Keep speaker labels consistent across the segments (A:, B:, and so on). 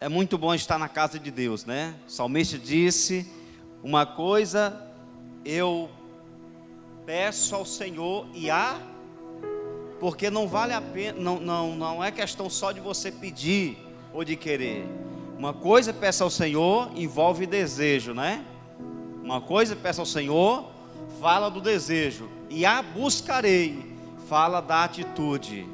A: É muito bom estar na casa de Deus, né? O salmista disse: uma coisa eu peço ao Senhor porque não vale a pena, não é questão só de você pedir ou de querer. Uma coisa peça ao Senhor envolve desejo, né? Uma coisa peça ao Senhor fala do desejo, e a buscarei fala da atitude.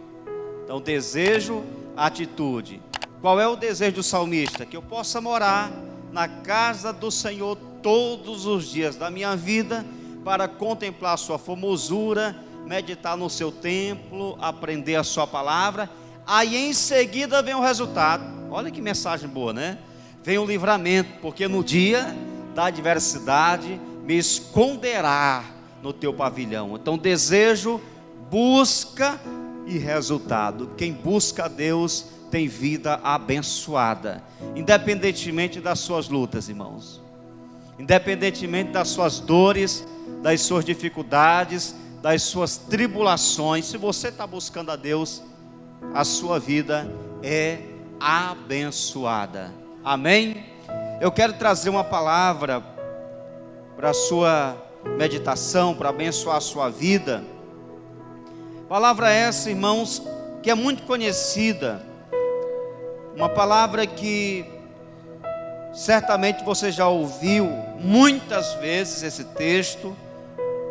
A: Então, desejo, atitude. Qual é o desejo do salmista? Que eu possa morar na casa do Senhor todos os dias da minha vida, para contemplar a sua formosura, meditar no seu templo, aprender a sua palavra. Aí em seguida vem o resultado. Olha que mensagem boa, né? Vem o livramento, porque no dia da adversidade me esconderá no teu pavilhão. Então, desejo, busca e resultado. Quem busca a Deus tem vida abençoada, independentemente das suas lutas, irmãos, independentemente das suas dores, das suas dificuldades, das suas tribulações. Se você está buscando a Deus, a sua vida é abençoada. Amém? Eu quero trazer uma palavra para a sua meditação, para abençoar a sua vida. Palavra essa, irmãos, que é muito conhecida, uma palavra que certamente você já ouviu muitas vezes esse texto,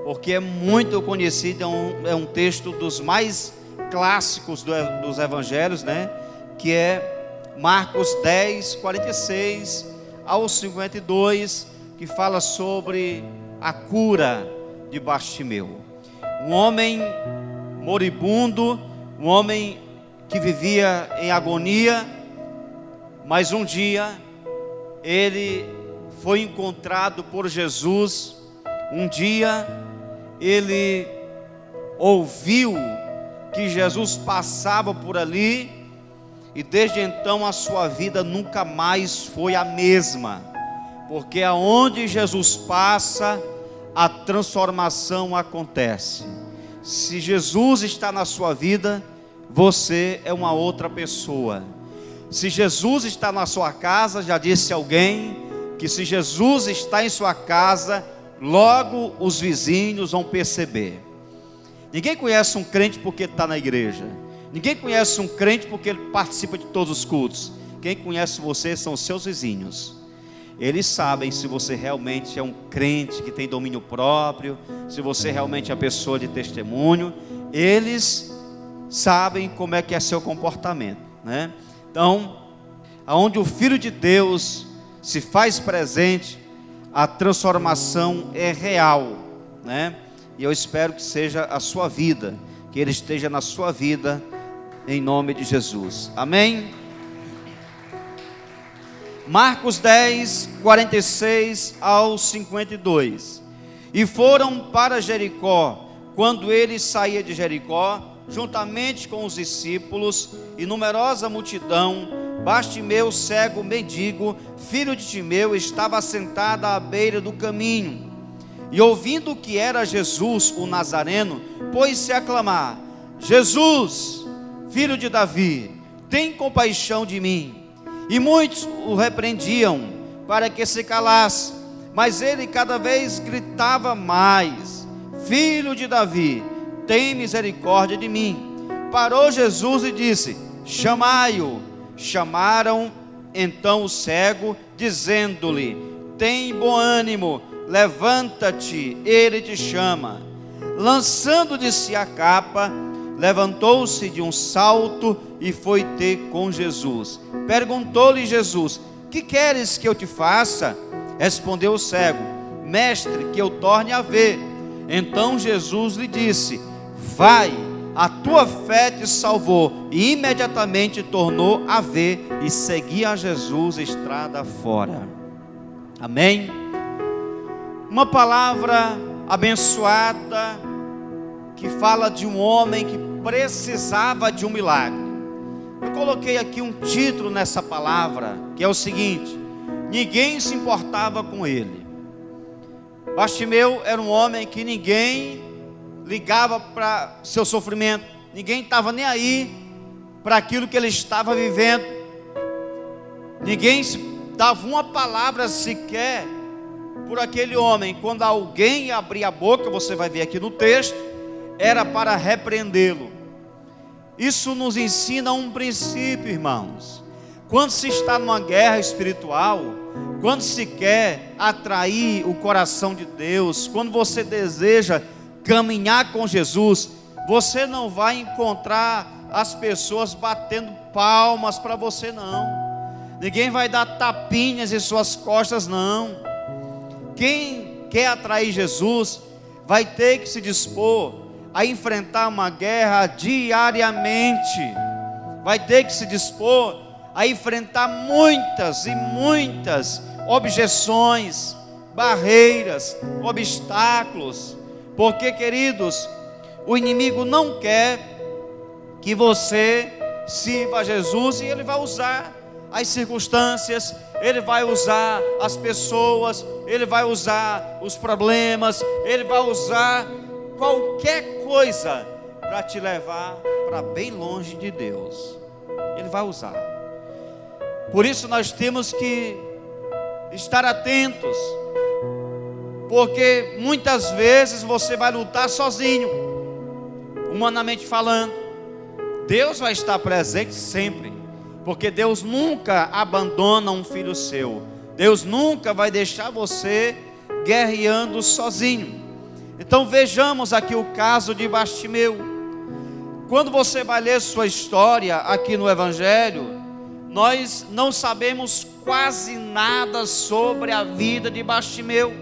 A: porque é muito conhecido, é um texto dos mais clássicos dos evangelhos, né? Que é Marcos 10, 46 ao 52, que fala sobre a cura de Bartimeu. Um homem moribundo, um homem que vivia em agonia, mas um dia ele foi encontrado por Jesus. Um dia ele ouviu que Jesus passava por ali, e desde então a sua vida nunca mais foi a mesma, porque aonde Jesus passa, a transformação acontece. Se Jesus está na sua vida, você é uma outra pessoa. Se Jesus está na sua casa, já disse alguém que se Jesus está em sua casa, logo os vizinhos vão perceber. Ninguém conhece um crente porque está na igreja. Ninguém conhece um crente porque ele participa de todos os cultos. Quem conhece você são os seus vizinhos. Eles sabem se você realmente é um crente que tem domínio próprio, se você realmente é a pessoa de testemunho. Eles sabem como é que é seu comportamento, né? Então, aonde o Filho de Deus se faz presente, a transformação é real, né? E eu espero que seja a sua vida, que Ele esteja na sua vida, em nome de Jesus, amém? Marcos 10, 46 ao 52. E foram para Jericó. Quando ele saía de Jericó, juntamente com os discípulos e numerosa multidão, Bartimeu, cego, mendigo, filho de Timeu, estava sentado à beira do caminho. E ouvindo que era Jesus, o Nazareno, pôs-se a clamar: Jesus, filho de Davi, tem compaixão de mim. E muitos o repreendiam para que se calasse, mas ele cada vez gritava mais: Filho de Davi, tem misericórdia de mim. Parou Jesus e disse: chamai-o. Chamaram então o cego, dizendo-lhe: tem bom ânimo, levanta-te, ele te chama. Lançando de si a capa, levantou-se de um salto e foi ter com Jesus. Perguntou-lhe Jesus: que queres que eu te faça? Respondeu o cego: mestre, que eu torne a ver. Então Jesus lhe disse: vai, a tua fé te salvou. E imediatamente tornou a ver e seguia a Jesus estrada fora. Amém? Uma palavra abençoada que fala de um homem que precisava de um milagre. Eu coloquei aqui um título nessa palavra, que é o seguinte: ninguém se importava com ele. Bartimeu era um homem que ninguém ligava para seu sofrimento, ninguém estava nem aí para aquilo que ele estava vivendo. Ninguém dava uma palavra sequer por aquele homem. Quando alguém abria a boca, você vai ver aqui no texto, era para repreendê-lo. Isso nos ensina um princípio, irmãos. Quando se está numa guerra espiritual, quando se quer atrair o coração de Deus, quando você deseja caminhar com Jesus, você não vai encontrar as pessoas batendo palmas para você, não. Ninguém vai dar tapinhas em suas costas, não. Quem quer atrair Jesus vai ter que se dispor a enfrentar uma guerra diariamente. Vai ter que se dispor a enfrentar muitas e muitas objeções, barreiras, obstáculos. Porque, queridos, o inimigo não quer que você sirva a Jesus, e ele vai usar as circunstâncias, ele vai usar as pessoas, ele vai usar os problemas, ele vai usar qualquer coisa para te levar para bem longe de Deus. Ele vai usar. Por isso nós temos que estar atentos, porque muitas vezes você vai lutar sozinho, humanamente falando. Deus vai estar presente sempre, porque Deus nunca abandona um filho seu. Deus nunca vai deixar você guerreando sozinho. Então vejamos aqui o caso de Bartimeu. Quando você vai ler sua história aqui no Evangelho, nós não sabemos quase nada sobre a vida de Bartimeu.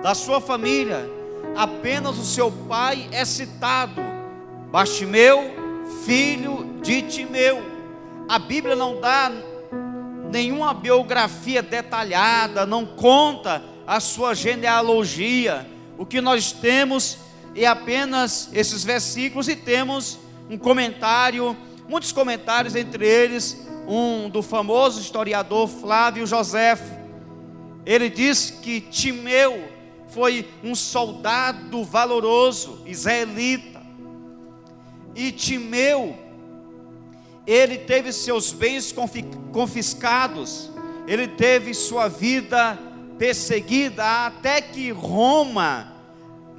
A: Da sua família, apenas o seu pai é citado: Bartimeu, filho de Timeu. A Bíblia não dá nenhuma biografia detalhada, não conta a sua genealogia. O que nós temos é apenas esses versículos, e temos um comentário, muitos comentários, entre eles um do famoso historiador Flávio Joséfo. Ele diz que Timeu foi um soldado valoroso, israelita, e Timeu, ele teve seus bens confiscados, ele teve sua vida perseguida, até que Roma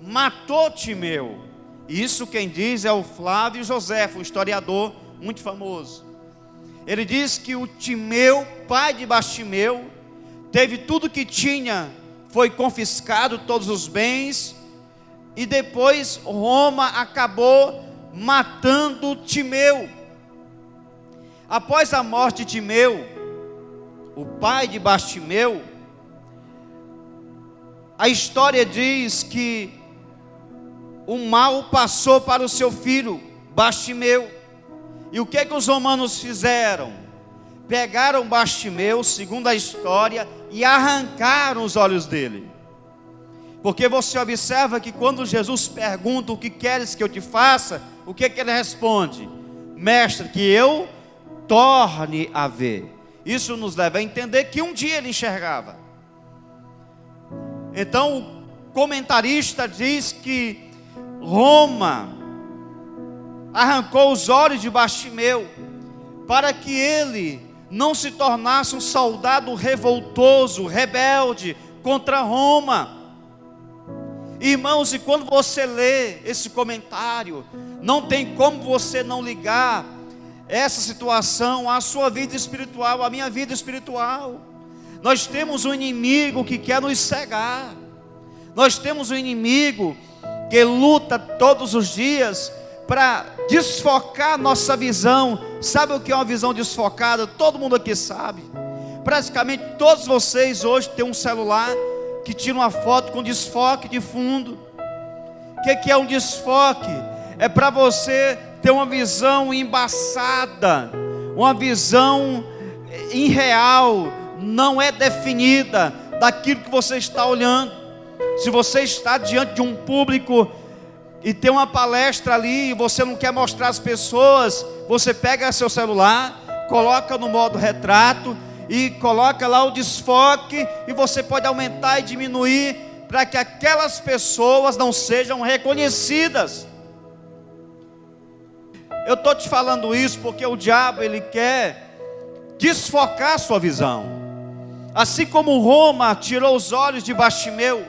A: matou Timeu. Isso quem diz é o Flávio Joséfo, um historiador muito famoso. Ele diz que o Timeu, pai de Bartimeu, teve tudo que tinha, foi confiscado, todos os bens, e depois Roma acabou matando Timeu. Após a morte de Timeu, o pai de Bartimeu, a história diz que o mal passou para o seu filho Bartimeu. E o que os romanos fizeram? Pegaram Bartimeu, segundo a história, e arrancaram os olhos dele. Porque você observa que quando Jesus pergunta: o que queres que eu te faça? O que ele responde? Mestre, que eu torne a ver. Isso nos leva a entender que um dia ele enxergava. Então o comentarista diz que Roma arrancou os olhos de Bartimeu para que ele não se tornasse um soldado revoltoso, rebelde contra Roma. Irmãos, e quando você lê esse comentário, não tem como você não ligar essa situação à sua vida espiritual, à minha vida espiritual. Nós temos um inimigo que quer nos cegar. Nós temos um inimigo que luta todos os dias para desfocar nossa visão. Sabe o que é uma visão desfocada? Todo mundo aqui sabe. Praticamente todos vocês hoje têm um celular que tira uma foto com desfoque de fundo. O que é um desfoque? É para você ter uma visão embaçada, uma visão irreal, não é definida daquilo que você está olhando. Se você está diante de um público e tem uma palestra ali e você não quer mostrar às pessoas, você pega seu celular, coloca no modo retrato e coloca lá o desfoque, e você pode aumentar e diminuir para que aquelas pessoas não sejam reconhecidas. Eu estou te falando isso porque o diabo, ele quer desfocar sua visão. Assim como Roma tirou os olhos de Bartimeu,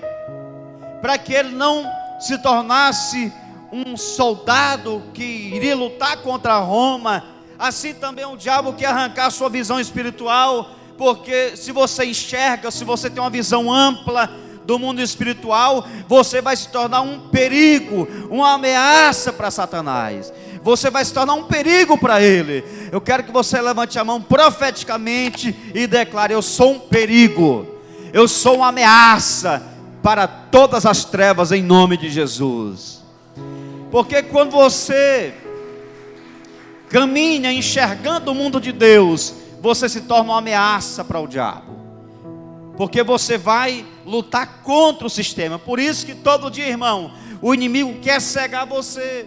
A: para que ele não se tornasse um soldado que iria lutar contra Roma, assim também o diabo quer arrancar sua visão espiritual, porque se você enxerga, se você tem uma visão ampla do mundo espiritual, você vai se tornar um perigo, uma ameaça para Satanás. Você vai se tornar um perigo para ele. Eu quero que você levante a mão profeticamente e declare: eu sou um perigo, eu sou uma ameaça para todas as trevas, em nome de Jesus. Porque quando você caminha enxergando o mundo de Deus, você se torna uma ameaça para o diabo, porque você vai lutar contra o sistema. Por isso que todo dia, irmão, o inimigo quer cegar você.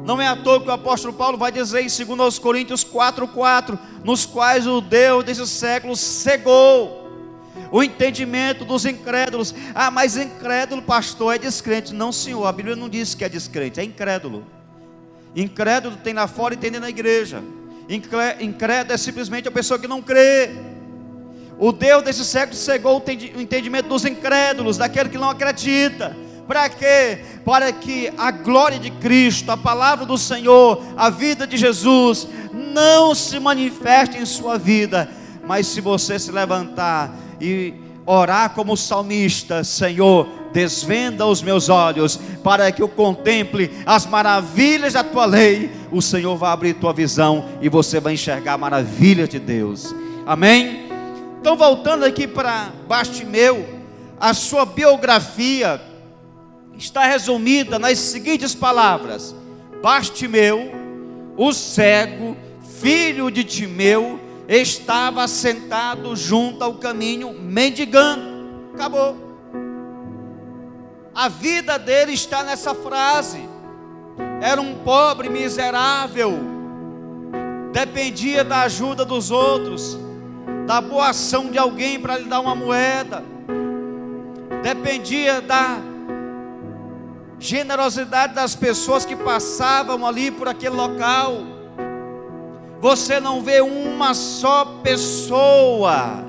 A: Não é à toa que o apóstolo Paulo vai dizer em 2 Coríntios 4:4, nos quais o Deus desse século cegou o entendimento dos incrédulos. Ah, mas incrédulo, pastor, é descrente. Não, senhor, a Bíblia não diz que é descrente, é incrédulo. Incrédulo tem lá fora e tem dentro da igreja. Incrédulo é simplesmente a pessoa que não crê. O Deus desse século cegou o entendimento dos incrédulos, daquele que não acredita. Para quê? Para que a glória de Cristo, a palavra do Senhor, a vida de Jesus não se manifeste em sua vida. Mas se você se levantar e orar como o salmista: Senhor, desvenda os meus olhos, para que eu contemple as maravilhas da tua lei, o Senhor vai abrir tua visão e você vai enxergar a maravilha de Deus. Amém? Então, voltando aqui para Bartimeu, a sua biografia está resumida nas seguintes palavras: Bartimeu, o cego, filho de Timeu, estava sentado junto ao caminho, mendigando. Acabou. A vida dele está nessa frase. Era um pobre miserável, dependia da ajuda dos outros, da boa ação de alguém para lhe dar uma moeda, dependia da generosidade das pessoas que passavam ali por aquele local. Você não vê uma só pessoa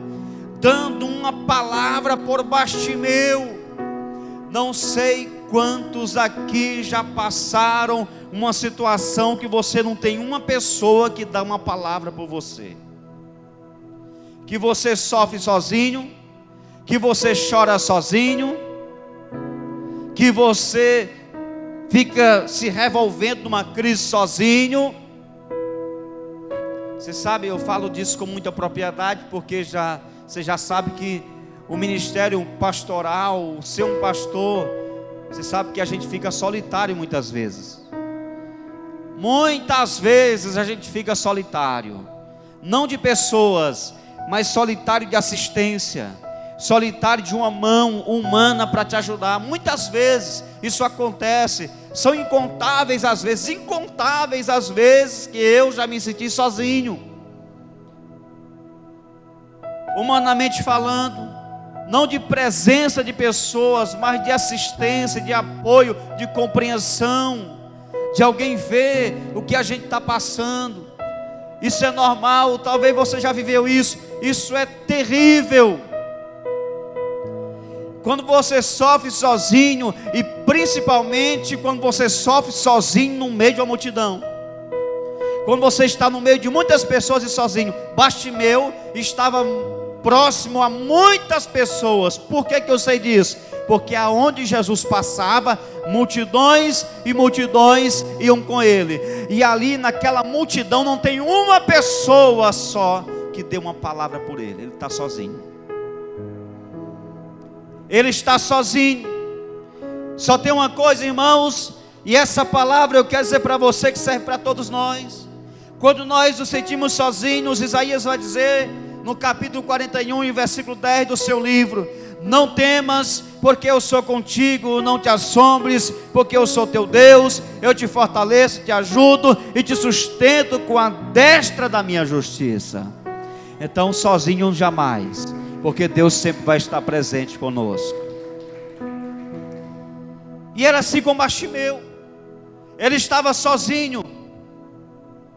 A: dando uma palavra por Bartimeu. Não sei quantos aqui já passaram uma situação que você não tem uma pessoa que dá uma palavra por você, que você sofre sozinho, que você chora sozinho, que você fica se revolvendo numa crise sozinho. Você sabe, eu falo disso com muita propriedade, porque você já sabe que o ministério pastoral, ser um pastor, você sabe que a gente fica solitário muitas vezes. Muitas vezes a gente fica solitário, não de pessoas, mas solitário de assistência, solitário de uma mão humana para te ajudar. Muitas vezes isso acontece. São incontáveis as vezes que eu já me senti sozinho, humanamente falando, não de presença de pessoas, mas de assistência, de apoio, de compreensão, de alguém ver o que a gente está passando. Isso é normal, talvez você já viveu isso. Isso é terrível. Quando você sofre sozinho, e principalmente quando você sofre sozinho no meio de uma multidão, quando você está no meio de muitas pessoas e sozinho. Bartimeu estava próximo a muitas pessoas. Por que eu sei disso? Porque aonde Jesus passava, multidões e multidões iam com ele, e ali naquela multidão não tem uma pessoa só que dê uma palavra por ele. Ele está sozinho. Ele está sozinho. Só tem uma coisa, irmãos, e essa palavra eu quero dizer para você, que serve para todos nós. Quando nós nos sentimos sozinhos, Isaías vai dizer no capítulo 41 e versículo 10 do seu livro: não temas, porque eu sou contigo, não te assombres, porque eu sou teu Deus, eu te fortaleço, te ajudo e te sustento com a destra da minha justiça. Então, sozinho jamais, porque Deus sempre vai estar presente conosco. E era assim com Bartimeu. Ele estava sozinho,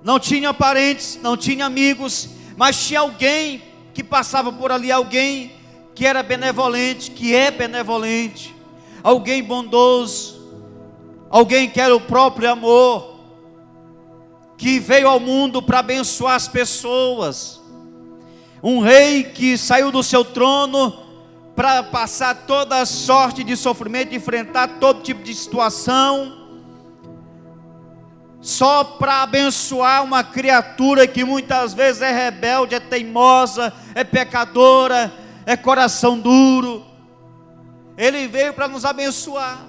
A: não tinha parentes, não tinha amigos, mas tinha alguém que passava por ali, alguém que era benevolente, que é benevolente, alguém bondoso, alguém que era o próprio amor, que veio ao mundo para abençoar as pessoas, um rei que saiu do seu trono para passar toda sorte de sofrimento, enfrentar todo tipo de situação, só para abençoar uma criatura que muitas vezes é rebelde, é teimosa, é pecadora, é coração duro. Ele veio para nos abençoar,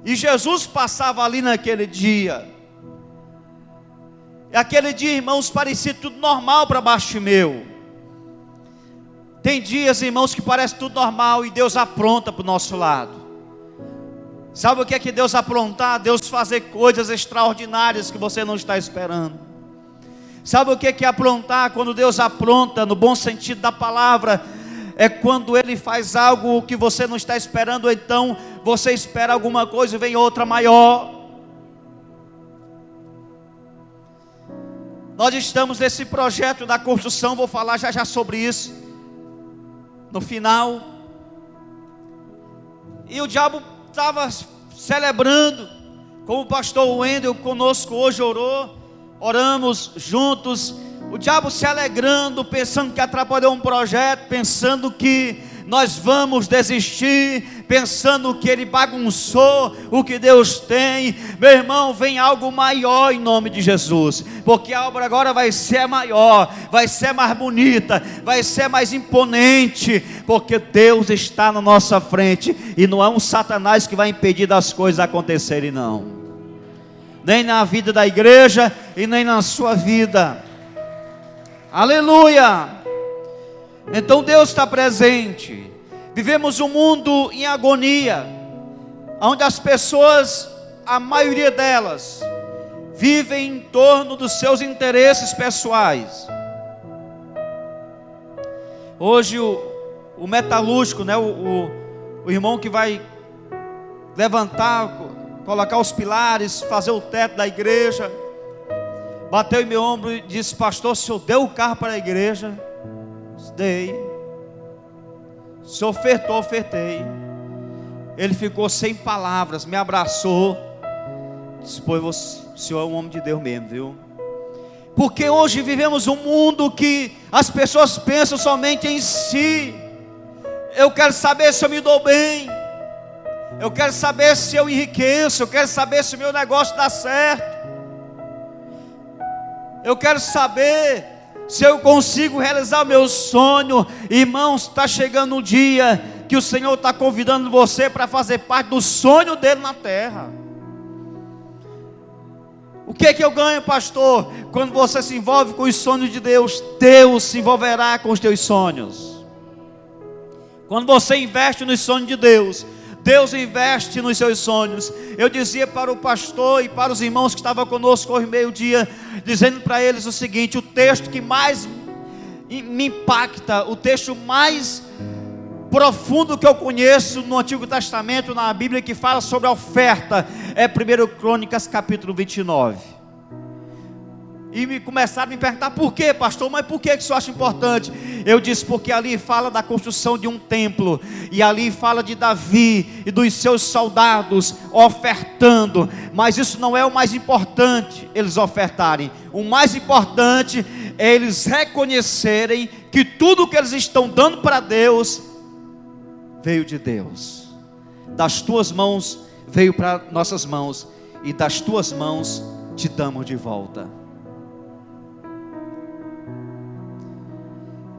A: e Jesus passava ali naquele dia. E aquele dia, irmãos, parecia tudo normal para Bartimeu. Tem dias, irmãos, que parece tudo normal e Deus apronta para o nosso lado. Sabe o que é que Deus aprontar? Deus fazer coisas extraordinárias que você não está esperando. Sabe o que é que aprontar? Quando Deus apronta, no bom sentido da palavra, é quando Ele faz algo que você não está esperando, ou então você espera alguma coisa e vem outra maior. Nós estamos nesse projeto da construção, vou falar já já sobre isso, no final. E o diabo estava celebrando, como o pastor Wendel conosco hoje oramos juntos, o diabo se alegrando, pensando que atrapalhou um projeto, pensando que nós vamos desistir, pensando que ele bagunçou o que Deus tem. Meu irmão, vem algo maior em nome de Jesus, porque a obra agora vai ser maior, vai ser mais bonita, vai ser mais imponente, porque Deus está na nossa frente, e não é um Satanás que vai impedir das coisas acontecerem, não, nem na vida da igreja e nem na sua vida. Aleluia! Então Deus está presente. Vivemos um mundo em agonia, onde as pessoas, a maioria delas, vivem em torno dos seus interesses pessoais. Hoje o metalúrgico, né, o irmão que vai levantar, colocar os pilares, fazer o teto da igreja, bateu em meu ombro e disse: pastor, o senhor deu o carro para a igreja? Dei. Se ofertou, ofertei. Ele ficou sem palavras, me abraçou, disse: pois o senhor é um homem de Deus mesmo, viu? Porque hoje vivemos um mundo que as pessoas pensam somente em si. Eu quero saber se eu me dou bem, eu quero saber se eu enriqueço, eu quero saber se o meu negócio dá certo, eu quero saber se eu consigo realizar o meu sonho. Irmãos, está chegando um dia que o Senhor está convidando você para fazer parte do sonho dele na terra. O que é que eu ganho, pastor? Quando você se envolve com os sonhos de Deus, Deus se envolverá com os teus sonhos. Quando você investe nos sonhos de Deus, Deus investe nos seus sonhos. Eu dizia para o pastor e para os irmãos que estavam conosco hoje meio-dia, dizendo para eles o seguinte: o texto que mais me impacta, o texto mais profundo que eu conheço no Antigo Testamento, na Bíblia, que fala sobre a oferta, é 1 Crônicas capítulo 29. E começaram a me perguntar: por que, pastor? Mas por que isso eu acho importante? Eu disse: porque ali fala da construção de um templo, e ali fala de Davi e dos seus soldados ofertando. Mas isso não é o mais importante, eles ofertarem. O mais importante é eles reconhecerem que tudo que eles estão dando para Deus veio de Deus. Das tuas mãos veio para nossas mãos, e das tuas mãos te damos de volta.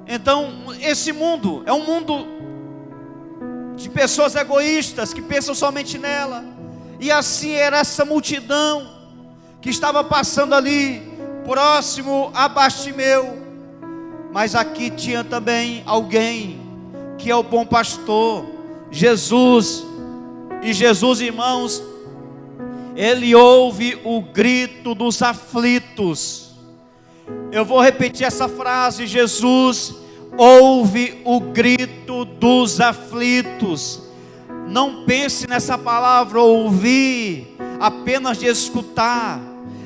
A: Então, esse mundo é um mundo de pessoas egoístas que pensam somente nela. E assim era essa multidão que estava passando ali, próximo a Bartimeu. Mas aqui tinha também alguém que é o bom pastor, Jesus. E Jesus, irmãos, ele ouve o grito dos aflitos. Eu vou repetir essa frase: Jesus ouve o grito dos aflitos. Não pense nessa palavra ouvir apenas de escutar,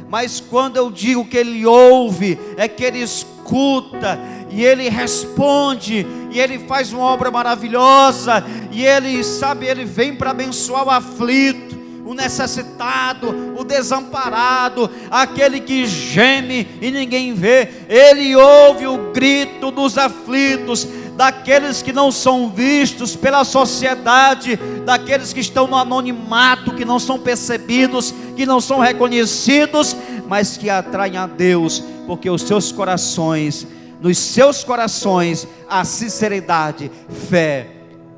A: mas quando eu digo que ele ouve, é que ele escuta escuta, e Ele responde, e Ele faz uma obra maravilhosa, e Ele, sabe, Ele vem para abençoar o aflito, o necessitado, o desamparado, aquele que geme e ninguém vê. Ele ouve o grito dos aflitos, daqueles que não são vistos pela sociedade, daqueles que estão no anonimato, que não são percebidos, que não são reconhecidos, mas que atraem a Deus, porque os seus corações, nos seus corações, há sinceridade, fé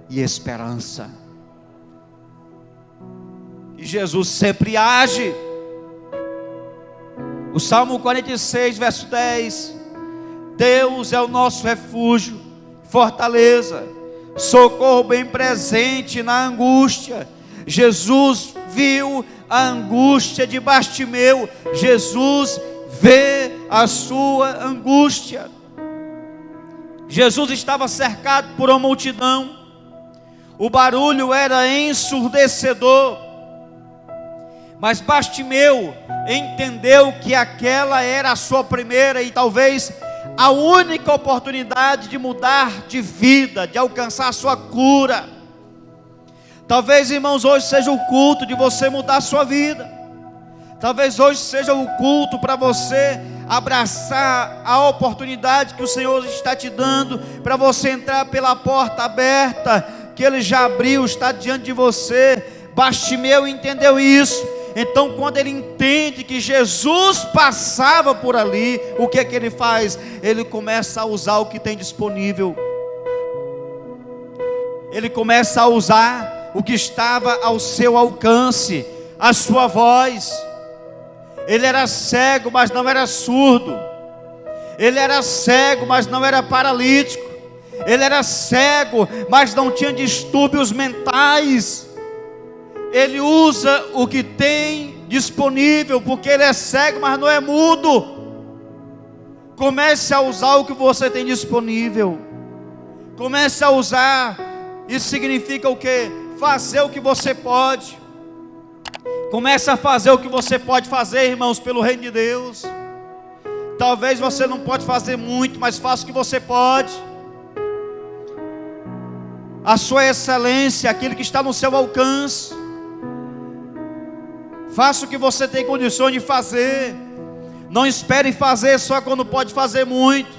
A: e esperança. E Jesus sempre age. O Salmo 46, verso 10: Deus é o nosso refúgio, fortaleza, socorro bem presente na angústia. Jesus viu a angústia de Bartimeu. Jesus vê a sua angústia. Jesus estava cercado por uma multidão. O barulho era ensurdecedor. Mas Bartimeu entendeu que aquela era a sua primeira e talvez a única oportunidade de mudar de vida, de alcançar a sua cura. Talvez, irmãos, hoje seja o culto de você mudar a sua vida. Talvez hoje seja o culto para você abraçar a oportunidade que o Senhor está te dando, para você entrar pela porta aberta, que Ele já abriu, está diante de você. Bartimeu entendeu isso. Então, quando ele entende que Jesus passava por ali, o que é que ele faz? Ele começa a usar o que tem disponível. Ele começa a usar o que estava ao seu alcance, a sua voz. Ele era cego, mas não era surdo. Ele era cego, mas não era paralítico. Ele era cego, mas não tinha distúrbios mentais. Ele usa o que tem disponível, porque ele é cego, mas não é mudo. Comece a usar o que você tem disponível. Comece a usar. Isso significa o quê? Fazer o que você pode. Comece a fazer o que você pode fazer, irmãos, pelo reino de Deus. Talvez você não pode fazer muito, mas faça o que você pode. A sua excelência, aquilo que está no seu alcance. Faça o que você tem condições de fazer. Não espere fazer só quando pode fazer muito.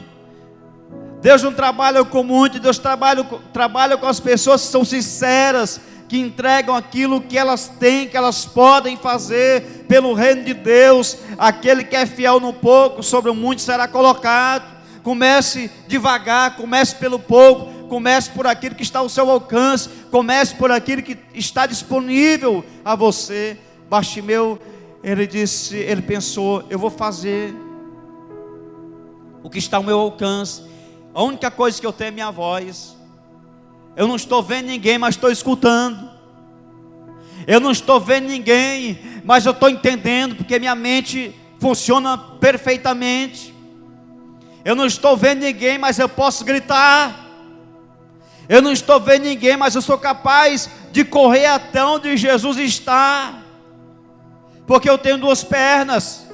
A: Deus não trabalha com muito. Deus trabalha com as pessoas que são sinceras, que entregam aquilo que elas têm, que elas podem fazer pelo reino de Deus. Aquele que é fiel no pouco, sobre o muito será colocado. Comece devagar, comece pelo pouco, comece por aquilo que está ao seu alcance, comece por aquilo que está disponível a você. Bartimeu, ele pensou: eu vou fazer o que está ao meu alcance. A única coisa que eu tenho é minha voz. Eu não estou vendo ninguém, mas estou escutando. Eu não estou vendo ninguém, mas eu estou entendendo, porque minha mente funciona perfeitamente. Eu não estou vendo ninguém, mas eu posso gritar. Eu não estou vendo ninguém, mas eu sou capaz de correr até onde Jesus está. Porque eu tenho duas pernas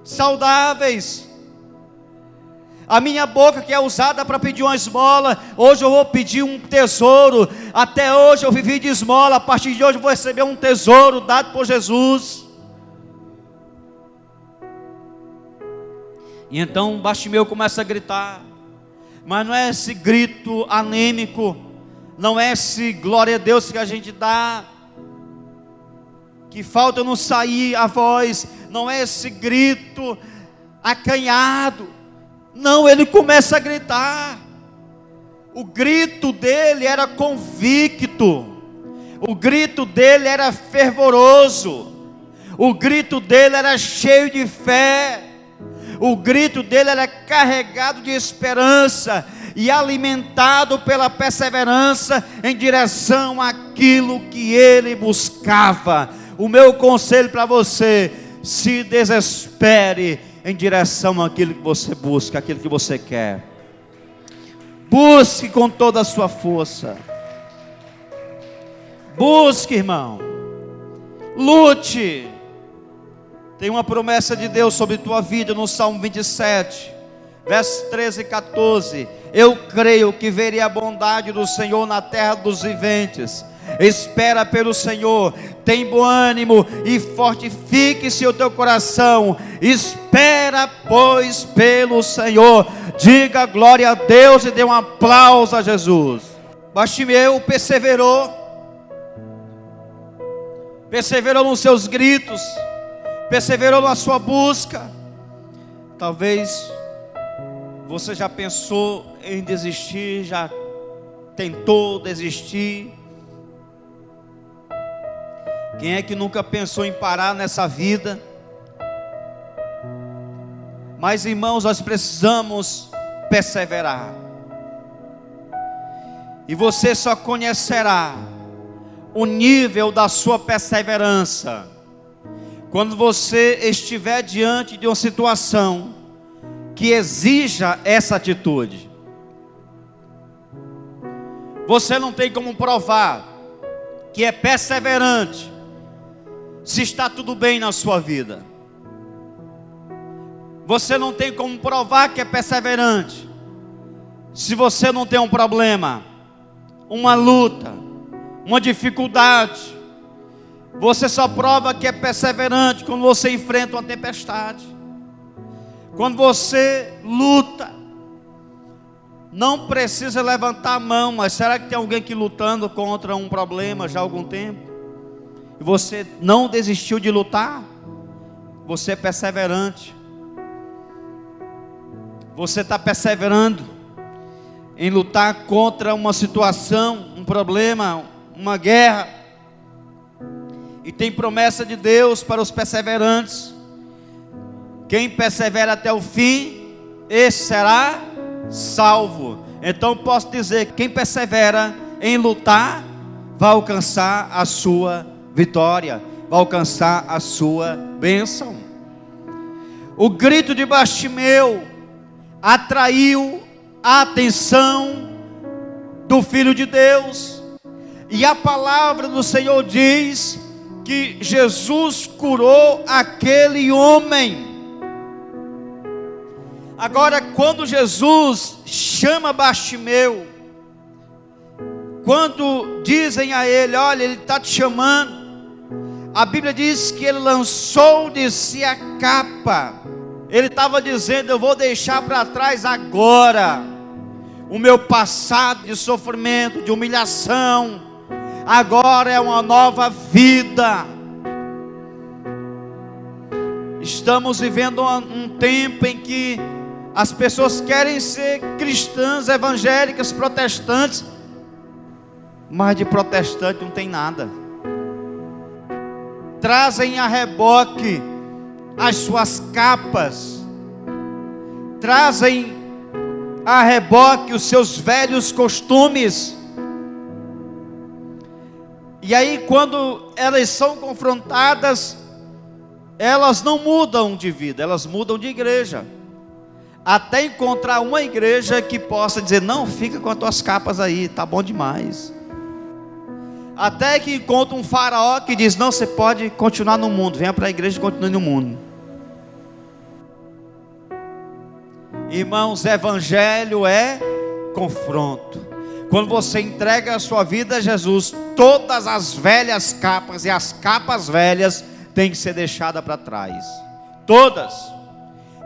A: saudáveis. A minha boca que é usada para pedir uma esmola, hoje eu vou pedir um tesouro. Até hoje eu vivi de esmola, a partir de hoje eu vou receber um tesouro dado por Jesus. E então Bartimeu começa a gritar. Mas não é esse grito anêmico, não é esse glória a Deus que a gente dá, que falta não sair a voz, não é esse grito acanhado. Não, ele começa a gritar. O grito dele era convicto, o grito dele era fervoroso, o grito dele era cheio de fé, o grito dele era carregado de esperança e alimentado pela perseverança em direção àquilo que ele buscava. O meu conselho para você: se desespere em direção àquilo que você busca, àquilo que você quer. Busque com toda a sua força. Busque, irmão. Lute. Tem uma promessa de Deus sobre tua vida no Salmo 27, versos 13 e 14: eu creio que verei a bondade do Senhor na terra dos viventes. Espera pelo Senhor, tem bom ânimo e fortifique-se o teu coração. Espera, pois, pelo Senhor. Diga glória a Deus e dê um aplauso a Jesus. Bartimeu perseverou nos seus gritos, perseverou na sua busca. Talvez você já pensou em desistir, já tentou desistir. Quem é que nunca pensou em parar nessa vida? Mas, irmãos, nós precisamos perseverar. E você só conhecerá o nível da sua perseverança quando você estiver diante de uma situação que exija essa atitude. Você não tem como provar que é perseverante se está tudo bem na sua vida. Você não tem como provar que é perseverante se você não tem um problema, uma luta, uma dificuldade. Você só prova que é perseverante quando você enfrenta uma tempestade, quando você luta. Não precisa levantar a mão, mas será que tem alguém que lutando contra um problema já há algum tempo? E você não desistiu de lutar? Você é perseverante. Você está perseverando em lutar contra uma situação, um problema, uma guerra. E tem promessa de Deus para os perseverantes. Quem persevera até o fim, esse será salvo. Então posso dizer que quem persevera em lutar vai alcançar a sua vitória, vai alcançar a sua bênção. O grito de Bartimeu atraiu a atenção do Filho de Deus, e a palavra do Senhor diz que Jesus curou aquele homem. Agora, quando Jesus chama Bartimeu, quando dizem a ele: olha, ele está te chamando, a Bíblia diz que ele lançou de si a capa. Ele estava dizendo: eu vou deixar para trás agora o meu passado de sofrimento, de humilhação. Agora é uma nova vida. Estamos vivendo um tempo em que as pessoas querem ser cristãs, evangélicas, protestantes, mas de protestante não tem nada. Trazem a reboque as suas capas, trazem a reboque os seus velhos costumes. E aí, quando elas são confrontadas, elas não mudam de vida, elas mudam de igreja, até encontrar uma igreja que possa dizer: não, fica com as tuas capas aí, tá bom demais. Até que encontra um faraó que diz: não, você pode continuar no mundo, venha para a igreja e continue no mundo. Irmãos, evangelho é confronto. Quando você entrega a sua vida a Jesus, todas as velhas capas e as capas velhas têm que ser deixadas para trás. Todas.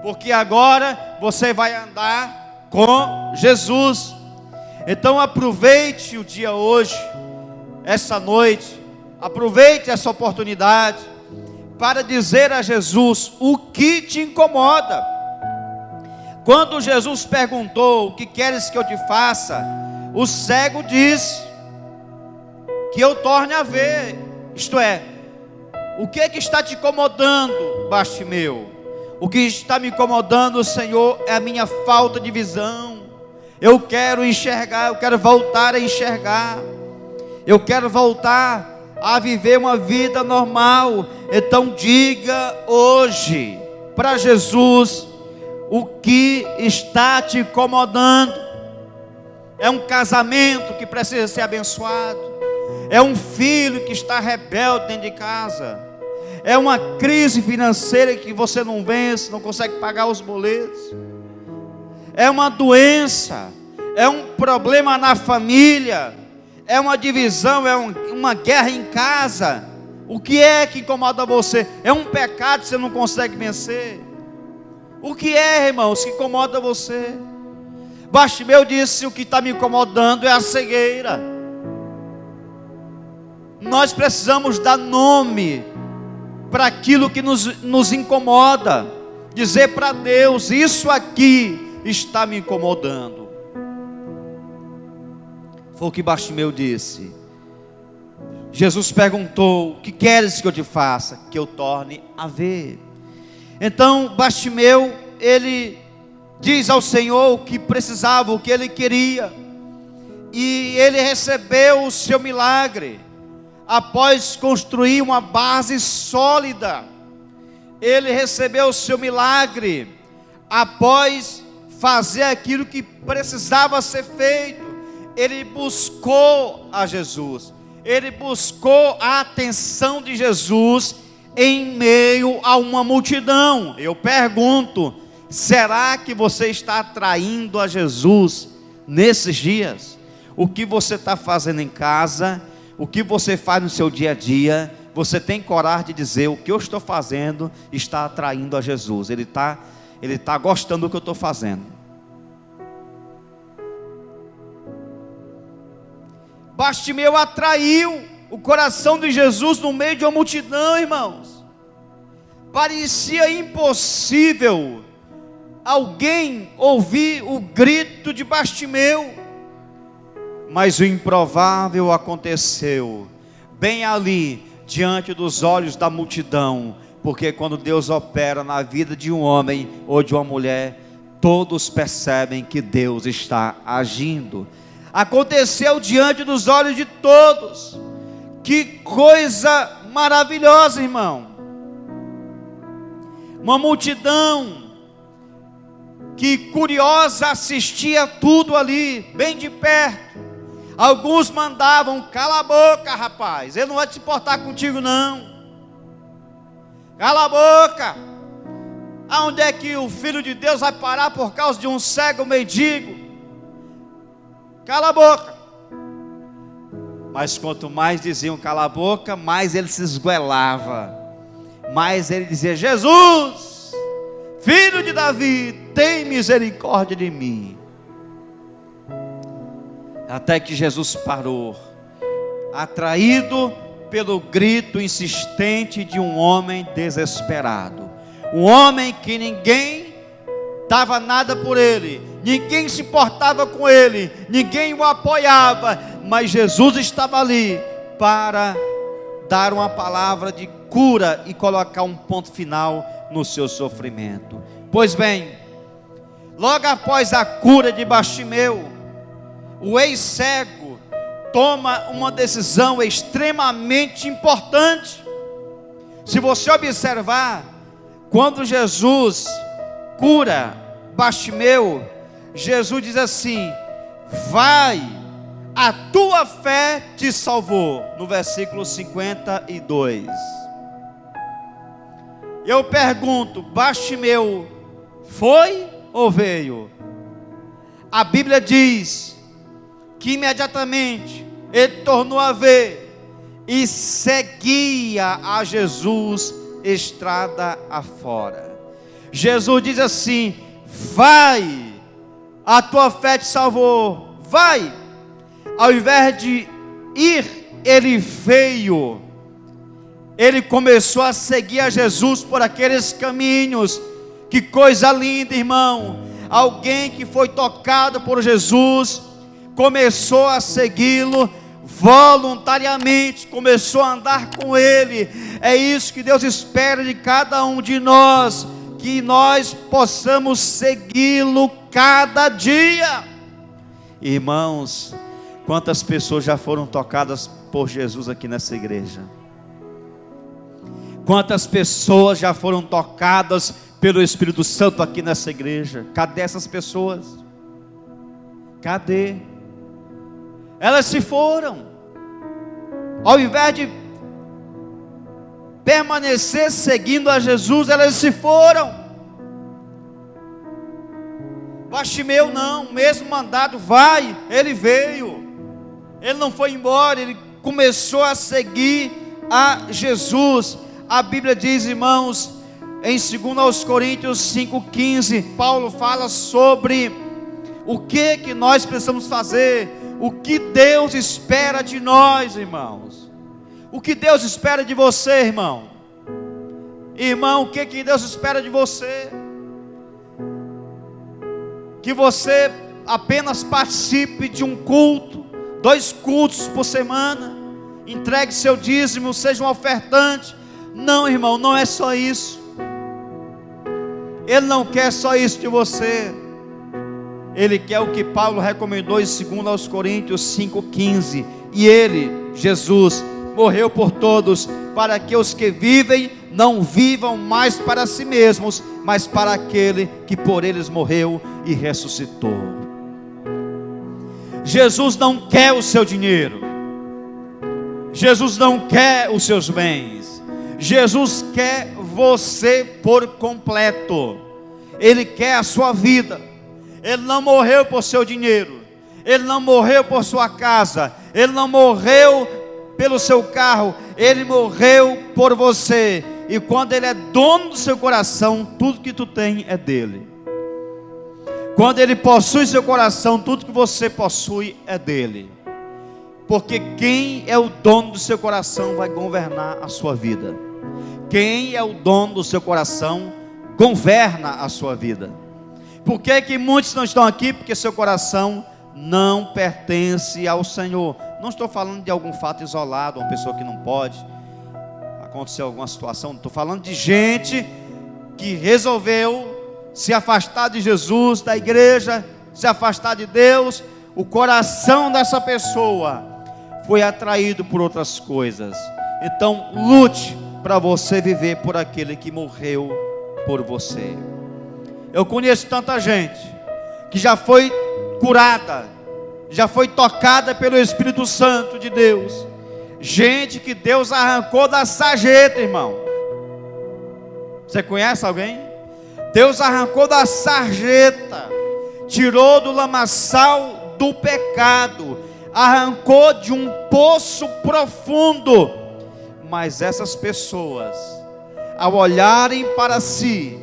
A: Porque agora você vai andar com Jesus. Então aproveite o dia hoje, essa noite, aproveite essa oportunidade para dizer a Jesus o que te incomoda. Quando Jesus perguntou: o que queres que eu te faça? O cego disse: que eu torne a ver. Isto é, o que é que está te incomodando, Bartimeu? O que está me incomodando, Senhor, é a minha falta de visão. Eu quero enxergar, eu quero voltar a enxergar. Eu quero voltar a viver uma vida normal. Então diga hoje para Jesus o que está te incomodando. É um casamento que precisa ser abençoado, é um filho que está rebelde dentro de casa, é uma crise financeira que você não vence, não consegue pagar os boletos, é uma doença, é um problema na família, é uma divisão, é uma guerra em casa. O que é que incomoda você? É um pecado que você não consegue vencer? O que é, irmãos, que incomoda você? Bartimeu disse: o que está me incomodando é a cegueira. Nós precisamos dar nome para aquilo que nos incomoda. Dizer para Deus: isso aqui está me incomodando. Foi o que Bartimeu disse. Jesus perguntou: o que queres que eu te faça? Que eu torne a ver. Então Bartimeu, ele diz ao Senhor o que precisava, o que ele queria, e ele recebeu o seu milagre. Após construir uma base sólida, ele recebeu o seu milagre. Após fazer aquilo que precisava ser feito, ele buscou a Jesus. Ele buscou a atenção de Jesus em meio a uma multidão. Eu pergunto: será que você está atraindo a Jesus nesses dias? O que você está fazendo em casa? O que você faz no seu dia a dia? Você tem coragem de dizer: o que eu estou fazendo está atraindo a Jesus? Ele está gostando do que eu estou fazendo. Bartimeu atraiu o coração de Jesus no meio de uma multidão, irmãos. Parecia impossível alguém ouvir o grito de Bartimeu, mas o improvável aconteceu, bem ali, diante dos olhos da multidão. Porque quando Deus opera na vida de um homem ou de uma mulher, todos percebem que Deus está agindo. Aconteceu diante dos olhos de todos. Que coisa maravilhosa, irmão. Uma multidão que curiosa assistia tudo ali, bem de perto. Alguns mandavam: cala a boca, rapaz, ele não vai se portar contigo não. Cala a boca. Aonde é que o Filho de Deus vai parar por causa de um cego mendigo? Cala a boca. Mas quanto mais diziam cala a boca, mais ele se esguelava, mais ele dizia: Jesus, Filho de Davi, tem misericórdia de mim. Até que Jesus parou, atraído pelo grito insistente de um homem desesperado. Um homem que ninguém dava nada por ele, ninguém se importava com ele, ninguém o apoiava, mas Jesus estava ali para dar uma palavra de cura e colocar um ponto final no seu sofrimento. Pois bem, logo após a cura de Bartimeu, o ex-cego toma uma decisão extremamente importante. Se você observar, quando Jesus cura Bartimeu, Jesus diz assim: vai, a tua fé te salvou. No versículo 52. Eu pergunto: Bartimeu foi ou veio? A Bíblia diz que imediatamente ele tornou a ver e seguia a Jesus estrada afora. Jesus diz assim: vai, a tua fé te salvou. Vai. Ao invés de ir, ele veio. Ele começou a seguir a Jesus por aqueles caminhos. Que coisa linda, irmão. Alguém que foi tocado por Jesus começou a segui-lo voluntariamente, começou a andar com ele. É isso que Deus espera de cada um de nós, que nós possamos segui-lo cada dia. Irmãos, quantas pessoas já foram tocadas por Jesus aqui nessa igreja? Quantas pessoas já foram tocadas pelo Espírito Santo aqui nessa igreja? Cadê essas pessoas? Cadê? Elas se foram. Ao invés de permanecer seguindo a Jesus, elas se foram. Bartimeu não, mesmo mandado, vai, ele veio. Ele não foi embora, ele começou a seguir a Jesus. A Bíblia diz, irmãos, em 2 Coríntios 5,15, Paulo fala sobre o que nós precisamos fazer, o que Deus espera de nós, irmãos. O que Deus espera de você, irmão? Irmão, o que Deus espera de você? Que você apenas participe de um culto, 2 cultos por semana, entregue seu dízimo, seja um ofertante. Não, irmão, não é só isso. Ele não quer só isso de você. Ele quer o que Paulo recomendou em 2 Coríntios 5,15. E ele, Jesus, morreu por todos, para que os que vivem não vivam mais para si mesmos, mas para aquele que por eles morreu e ressuscitou. Jesus não quer o seu dinheiro, Jesus não quer os seus bens, Jesus quer você por completo. Ele quer a sua vida. Ele não morreu por seu dinheiro, Ele não morreu por sua casa, Ele não morreu pelo seu carro, Ele morreu por você. E quando Ele é dono do seu coração, tudo que tu tem é dele. Quando Ele possui seu coração, tudo que você possui é dele. Porque quem é o dono do seu coração vai governar a sua vida. Quem é o dono do seu coração governa a sua vida. Por que muitos não estão aqui? Porque seu coração não pertence ao Senhor. Não estou falando de algum fato isolado, uma pessoa que não pode acontecer alguma situação. Estou falando de gente que resolveu se afastar de Jesus, da igreja, se afastar de Deus. O coração dessa pessoa foi atraído por outras coisas. Então lute para você viver por aquele que morreu por você. Eu conheço tanta gente que já foi curada, já foi tocada pelo Espírito Santo de Deus. Gente que Deus arrancou da sarjeta, irmão. Você conhece alguém? Deus arrancou da sarjeta, tirou do lamaçal do pecado, arrancou de um poço profundo. Mas essas pessoas, ao olharem para si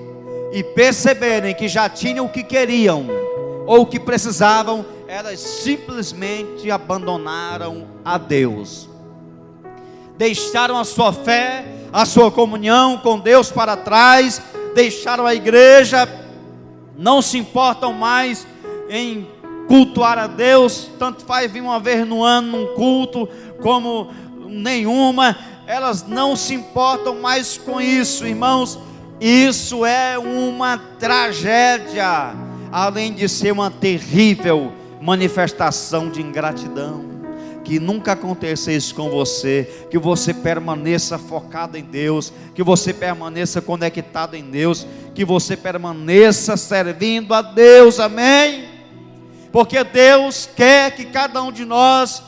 A: e perceberem que já tinham o que queriam ou o que precisavam, elas simplesmente abandonaram a Deus. Deixaram a sua fé, a sua comunhão com Deus para trás, deixaram a igreja, não se importam mais em cultuar a Deus, tanto faz vir uma vez no ano num culto, como nenhuma. Elas não se importam mais com isso, irmãos. Isso é uma tragédia, além de ser uma terrível manifestação de ingratidão. Que nunca aconteça isso com você, que você permaneça focado em Deus, que você permaneça conectado em Deus, que você permaneça servindo a Deus, amém? Porque Deus quer que cada um de nós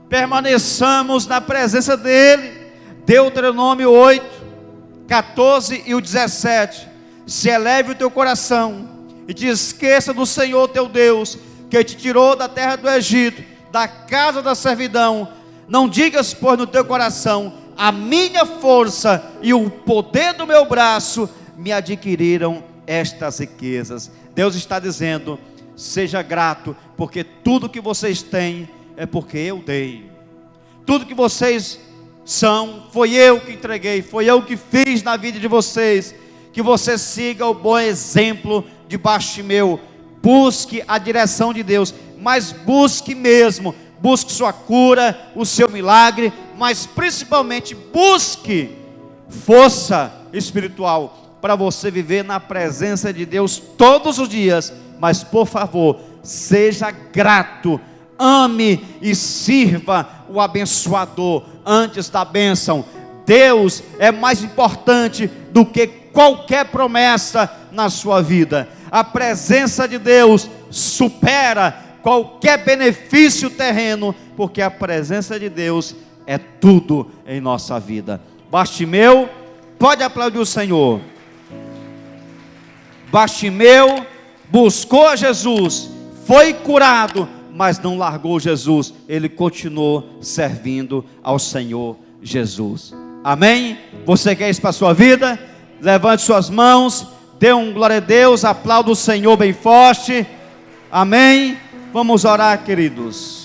A: permaneçamos na presença dEle. Deuteronômio 8, 14 e o 17, se eleve o teu coração, e te esqueça do Senhor teu Deus, que te tirou da terra do Egito, da casa da servidão. Não digas, pois, no teu coração: a minha força e o poder do meu braço me adquiriram estas riquezas. Deus está dizendo: seja grato, porque tudo que vocês têm é porque eu dei. Tudo que vocês são, foi eu que entreguei, foi eu que fiz na vida de vocês. Que você siga o bom exemplo de Bartimeu. Busque a direção de Deus, mas busque mesmo, busque sua cura, o seu milagre, mas principalmente busque força espiritual para você viver na presença de Deus todos os dias. Mas por favor, seja grato, ame e sirva o abençoador antes da bênção. Deus é mais importante do que qualquer promessa na sua vida. A presença de Deus supera qualquer benefício terreno, porque a presença de Deus é tudo em nossa vida. Bartimeu, pode aplaudir o Senhor. Bartimeu buscou a Jesus, foi curado, mas não largou Jesus, ele continuou servindo ao Senhor Jesus. Amém? Você quer isso para a sua vida? Levante suas mãos, dê um glória a Deus, aplauda o Senhor bem forte. Amém? Vamos orar, queridos.